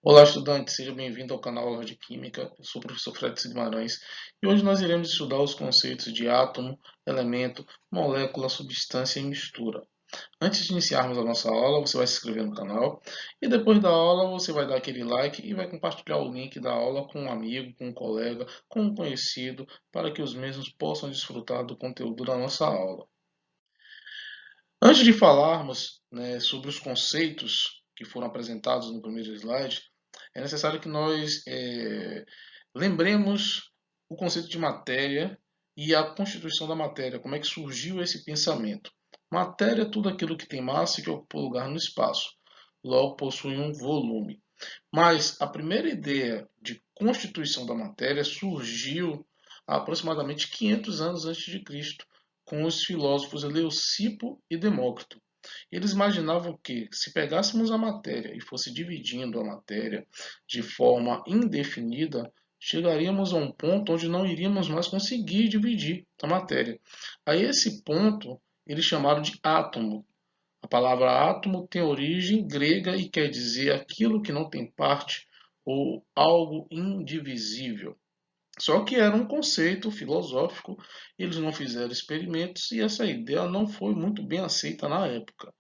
Olá, estudante, seja bem-vindo ao canal Aula de Química. Eu sou o professor Fred Guimarães e hoje nós iremos estudar os conceitos de átomo, elemento, molécula, substância e mistura. Antes de iniciarmos a nossa aula, você vai se inscrever no canal e depois da aula você vai dar aquele like e vai compartilhar o link da aula com um amigo, com um colega, com um conhecido, para que os mesmos possam desfrutar do conteúdo da nossa aula. Antes de falarmos, sobre os conceitos que foram apresentados no primeiro slide, é necessário que nós lembremos o conceito de matéria e a constituição da matéria, como é que surgiu esse pensamento. Matéria é tudo aquilo que tem massa e que ocupa lugar no espaço, logo possui um volume. Mas a primeira ideia de constituição da matéria surgiu há aproximadamente 500 anos antes de Cristo, com os filósofos Leucipo e Demócrito. Eles imaginavam que, se pegássemos a matéria e fosse dividindo a matéria de forma indefinida, chegaríamos a um ponto onde não iríamos mais conseguir dividir a matéria. A esse ponto, eles chamaram de átomo. A palavra átomo tem origem grega e quer dizer aquilo que não tem parte ou algo indivisível. Só que era um conceito filosófico, eles não fizeram experimentos e essa ideia não foi muito bem aceita na época.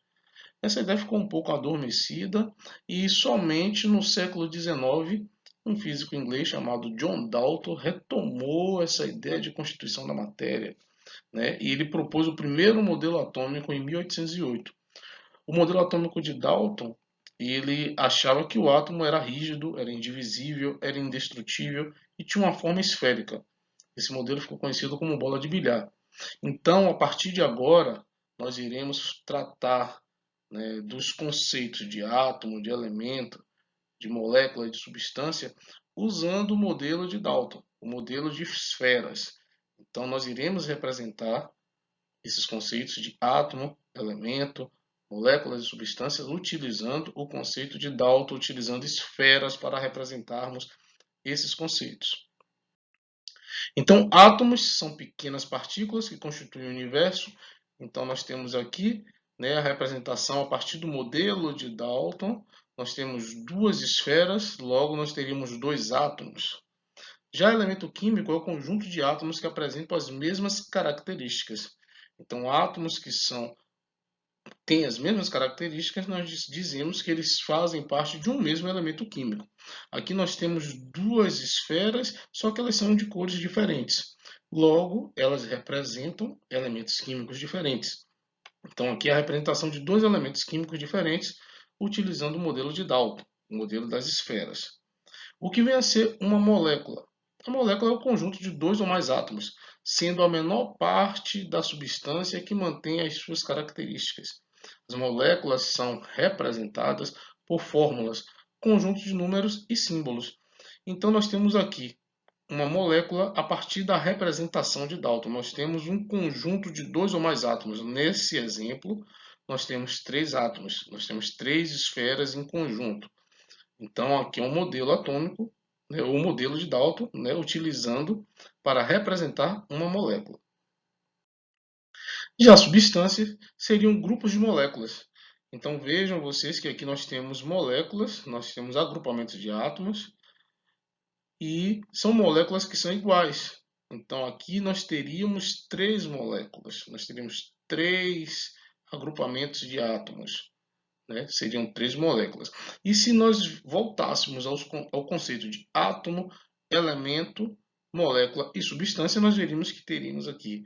Essa ideia ficou um pouco adormecida e somente no século XIX, um físico inglês chamado John Dalton retomou essa ideia de constituição da matéria, né? E ele propôs o primeiro modelo atômico em 1808. O modelo atômico de Dalton, ele achava que o átomo era rígido, era indivisível, era indestrutível e tinha uma forma esférica. Esse modelo ficou conhecido como bola de bilhar. Então, a partir de agora, nós iremos tratar, dos conceitos de átomo, de elemento, de molécula e de substância, usando o modelo de Dalton, o modelo de esferas. Então, nós iremos representar esses conceitos de átomo, elemento, moléculas e substâncias, utilizando o conceito de Dalton, utilizando esferas para representarmos esses conceitos. Então, átomos são pequenas partículas que constituem o universo. Então, nós temos aqui, a representação a partir do modelo de Dalton. Nós temos duas esferas, logo nós teríamos dois átomos. Já elemento químico é o conjunto de átomos que apresentam as mesmas características. Então, átomos que têm as mesmas características, nós dizemos que eles fazem parte de um mesmo elemento químico. Aqui nós temos duas esferas, só que elas são de cores diferentes. Logo, elas representam elementos químicos diferentes. Então, aqui é a representação de dois elementos químicos diferentes, utilizando o modelo de Dalton, o modelo das esferas. O que vem a ser uma molécula? A molécula é o conjunto de dois ou mais átomos, sendo a menor parte da substância que mantém as suas características. As moléculas são representadas por fórmulas, conjuntos de números e símbolos. Então, nós temos aqui uma molécula a partir da representação de Dalton. Nós temos um conjunto de dois ou mais átomos. Nesse exemplo, nós temos três átomos, nós temos três esferas em conjunto. Então, aqui é um modelo atômico, o modelo de Dalton, utilizando para representar uma molécula. Já substâncias seriam grupos de moléculas. Então, vejam vocês que aqui nós temos moléculas, nós temos agrupamentos de átomos, e são moléculas que são iguais. Então, aqui nós teríamos três moléculas, nós teríamos três agrupamentos de átomos. Seriam três moléculas. E se nós voltássemos ao conceito de átomo, elemento, molécula e substância, nós veríamos que teríamos aqui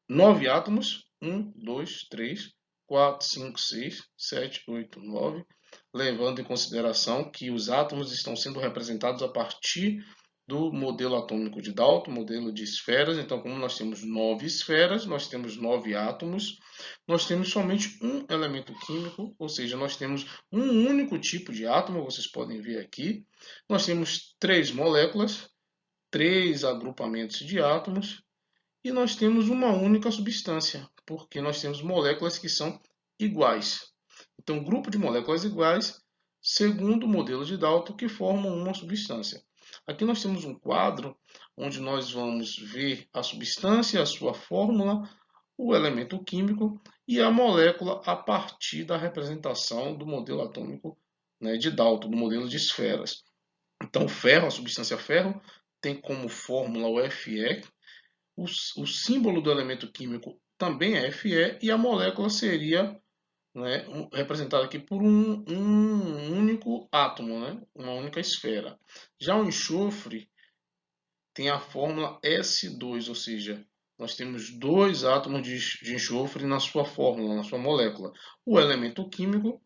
9 átomos, 1, 2, 3, 4, 5, 6, 7, 8, 9, levando em consideração que os átomos estão sendo representados a partir do modelo atômico de Dalton, modelo de esferas. Então, como nós temos 9 esferas, nós temos 9 átomos, nós temos somente um elemento químico, ou seja, nós temos um único tipo de átomo, vocês podem ver aqui. Nós temos 3 moléculas, 3 agrupamentos de átomos, e nós temos uma única substância, porque nós temos moléculas que são iguais. Então, grupo de moléculas iguais, segundo o modelo de Dalton, que formam uma substância. Aqui nós temos um quadro onde nós vamos ver a substância, a sua fórmula, o elemento químico e a molécula a partir da representação do modelo atômico né, de Dalton, do modelo de esferas. Então, o ferro, a substância ferro, tem como fórmula o Fe, o símbolo do elemento químico também é Fe, e a molécula seria, né, representada aqui por um único átomo, né, uma única esfera. Já o enxofre tem a fórmula S2, ou seja, nós temos dois átomos de enxofre na sua fórmula, na sua molécula. O elemento químico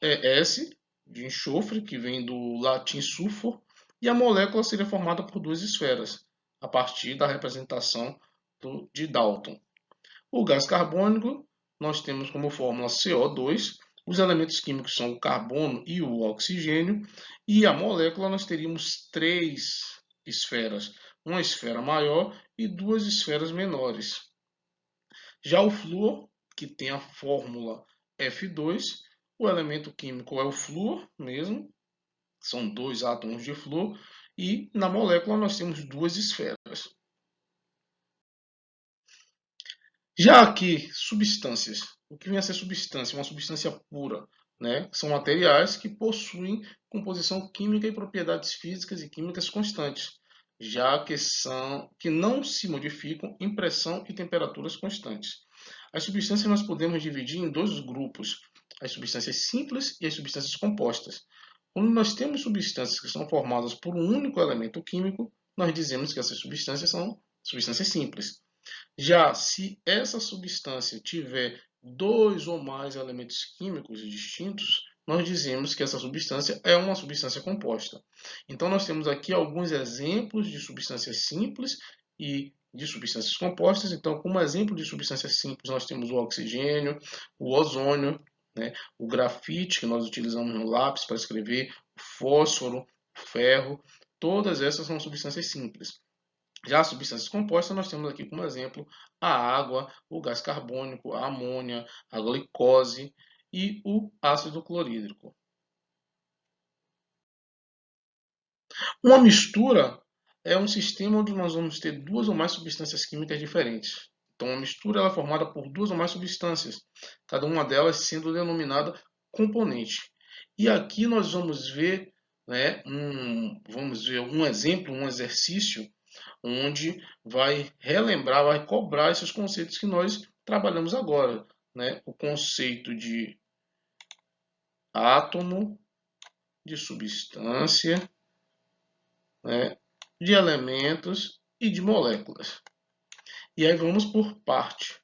é S, de enxofre, que vem do latim sulfur, e a molécula seria formada por duas esferas, a partir da representação de Dalton. O gás carbônico, nós temos como fórmula CO2, os elementos químicos são o carbono e o oxigênio, e a molécula nós teríamos três esferas, uma esfera maior e duas esferas menores. Já o flúor, que tem a fórmula F2, o elemento químico é o flúor mesmo, são dois átomos de flúor, e na molécula nós temos duas esferas. Já aqui, substâncias. O que vem a ser substância? Uma substância pura, né? São materiais que possuem composição química e propriedades físicas e químicas constantes, já que não se modificam em pressão e temperaturas constantes. As substâncias nós podemos dividir em dois grupos, as substâncias simples e as substâncias compostas. Quando nós temos substâncias que são formadas por um único elemento químico, nós dizemos que essas substâncias são substâncias simples. Já se essa substância tiver dois ou mais elementos químicos distintos, nós dizemos que essa substância é uma substância composta. Então, nós temos aqui alguns exemplos de substâncias simples e de substâncias compostas. Então, como exemplo de substâncias simples, nós temos o oxigênio, o ozônio, né, o grafite, que nós utilizamos no lápis para escrever, o fósforo, o ferro. Todas essas são substâncias simples. Já as substâncias compostas, nós temos aqui como exemplo a água, o gás carbônico, a amônia, a glicose e o ácido clorídrico. Uma mistura é um sistema onde nós vamos ter duas ou mais substâncias químicas diferentes. Então, uma mistura ela é formada por duas ou mais substâncias, cada uma delas sendo denominada componente. E aqui nós vamos ver, né, um exemplo, um exercício onde vai relembrar, vai cobrar esses conceitos que nós trabalhamos agora, né? O conceito de átomo, de substância, né? De elementos e de moléculas. E aí vamos por parte,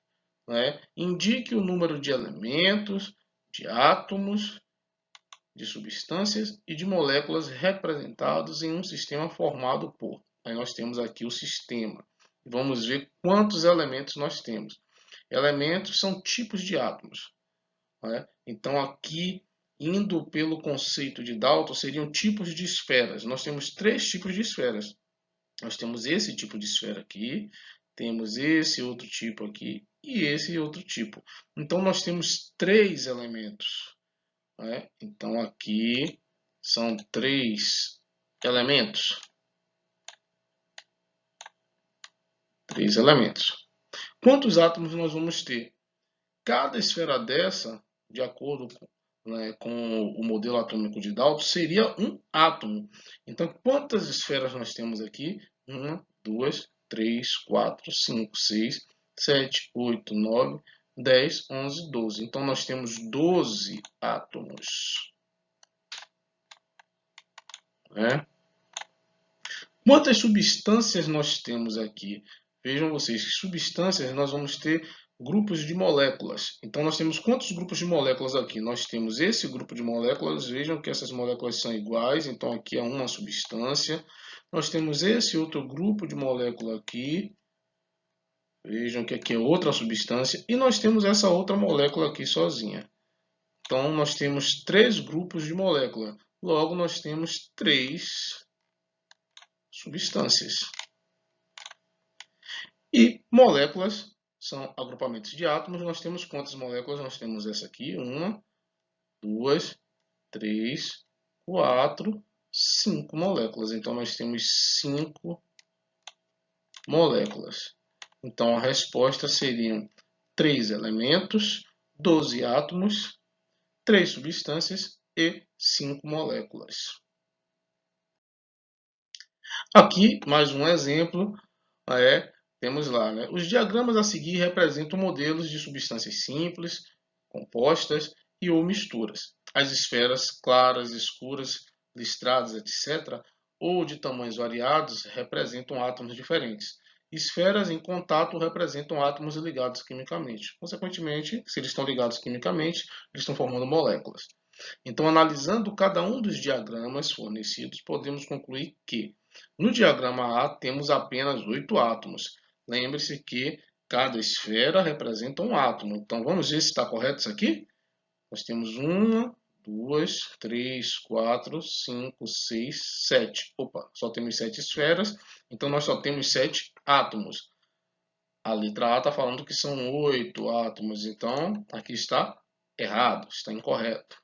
né? Indique o número de elementos, de átomos, de substâncias e de moléculas representados em um sistema formado por. Aí nós temos aqui o sistema. Vamos ver quantos elementos nós temos. Elementos são tipos de átomos, né? Então aqui, indo pelo conceito de Dalton, seriam tipos de esferas. Nós temos três tipos de esferas. Nós temos esse tipo de esfera aqui, temos esse outro tipo aqui e esse outro tipo. Então nós temos três elementos, né? Então aqui são três elementos. Três elementos. Quantos átomos nós vamos ter? Cada esfera dessa, de acordo com o modelo atômico de Dalton, seria um átomo. Então, quantas esferas nós temos aqui? 1, 2, 3, 4, 5, 6, 7, 8, 9, 10, 11, 12. Então, nós temos 12 átomos. Né? Quantas substâncias nós temos aqui? Vejam vocês que substâncias nós vamos ter grupos de moléculas. Então nós temos quantos grupos de moléculas aqui? Nós temos esse grupo de moléculas, vejam que essas moléculas são iguais, então aqui é uma substância. Nós temos esse outro grupo de molécula aqui, vejam que aqui é outra substância, e nós temos essa outra molécula aqui sozinha. Então nós temos três grupos de molécula, logo nós temos três substâncias. E moléculas são agrupamentos de átomos. Nós temos quantas moléculas? Nós temos essa aqui, 1, 2, 3, 4, 5 moléculas. Então, nós temos 5 moléculas. Então, a resposta seriam 3 elementos, 12 átomos, 3 substâncias e 5 moléculas. Aqui, mais um exemplo, temos lá, né? Os diagramas a seguir representam modelos de substâncias simples, compostas e ou misturas. As esferas claras, escuras, listradas, etc., ou de tamanhos variados, representam átomos diferentes. Esferas em contato representam átomos ligados quimicamente. Consequentemente, se eles estão ligados quimicamente, eles estão formando moléculas. Então, analisando cada um dos diagramas fornecidos, podemos concluir que no diagrama A temos apenas 8 átomos. Lembre-se que cada esfera representa um átomo. Então, vamos ver se está correto isso aqui? Nós temos 1, 2, 3, 4, 5, 6, 7. Opa, só temos 7 esferas, então nós só temos 7 átomos. A letra A está falando que são 8 átomos, então aqui está errado, está incorreto.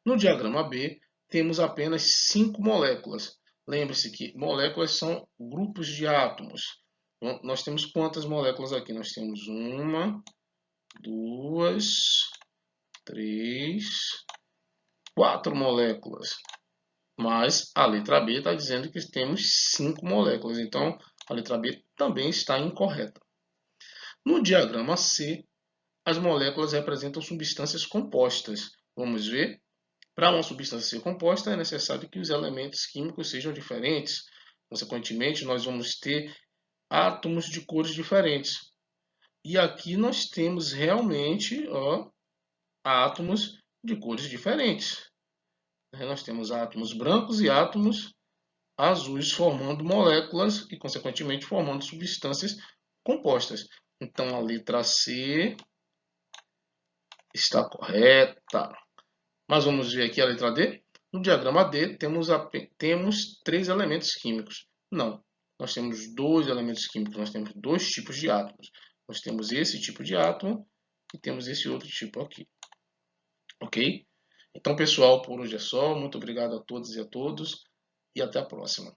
No diagrama B, temos apenas 5 moléculas. Lembre-se que moléculas são grupos de átomos. Então, nós temos quantas moléculas aqui? Nós temos 1, 2, 3, 4 moléculas. Mas a letra B está dizendo que temos 5 moléculas. Então, a letra B também está incorreta. No diagrama C, as moléculas representam substâncias compostas. Vamos ver? Para uma substância ser composta, é necessário que os elementos químicos sejam diferentes. Consequentemente, nós vamos ter átomos de cores diferentes. E aqui nós temos realmente átomos de cores diferentes. Nós temos átomos brancos e átomos azuis formando moléculas e, consequentemente, formando substâncias compostas. Então, a letra C está correta. Mas vamos ver aqui a letra D. No diagrama D, temos 3 elementos químicos. Não, nós temos 2 elementos químicos, nós temos 2 tipos de átomos. Nós temos esse tipo de átomo e temos esse outro tipo aqui. Ok? Então, pessoal, por hoje é só. Muito obrigado a todos e a todos e até a próxima.